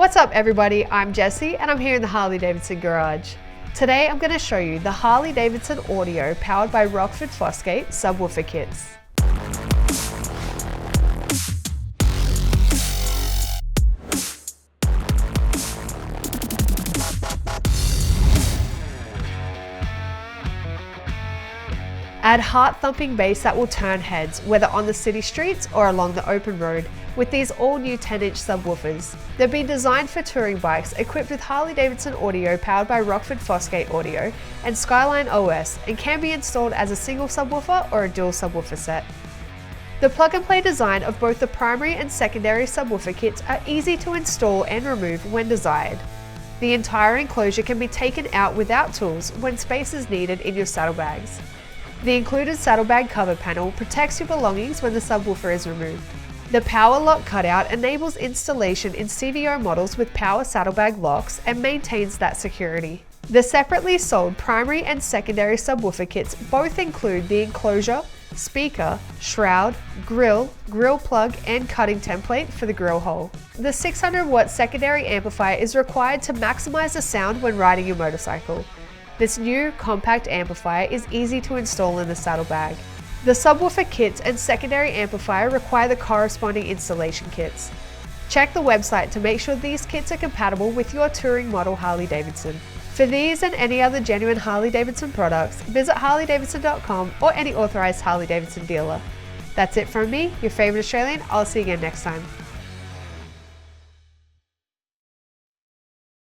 What's up everybody, I'm Jessie and I'm here in the Harley-Davidson garage. Today I'm going to show you the Harley-Davidson audio powered by Rockford Fosgate Subwoofer Kits. Add heart-thumping bass that will turn heads, whether on the city streets or along the open road, with these all-new 10-inch subwoofers. They've been designed for touring bikes equipped with Harley-Davidson audio powered by Rockford Fosgate Audio and Skyline OS, and can be installed as a single subwoofer or a dual subwoofer set. The plug-and-play design of both the primary and secondary subwoofer kits are easy to install and remove when desired. The entire enclosure can be taken out without tools when space is needed in your saddlebags. The included saddlebag cover panel protects your belongings when the subwoofer is removed. The power lock cutout enables installation in CVO models with power saddlebag locks and maintains that security. The separately sold primary and secondary subwoofer kits both include the enclosure, speaker, shroud, grill plug and cutting template for the grill hole. The 600-watt secondary amplifier is required to maximize the sound when riding your motorcycle. This new compact amplifier is easy to install in the saddlebag. The subwoofer kits and secondary amplifier require the corresponding installation kits. Check the website to make sure these kits are compatible with your touring model Harley-Davidson. For these and any other genuine Harley-Davidson products, visit harleydavidson.com or any authorized Harley-Davidson dealer. That's it from me, your favorite Australian. I'll see you again next time.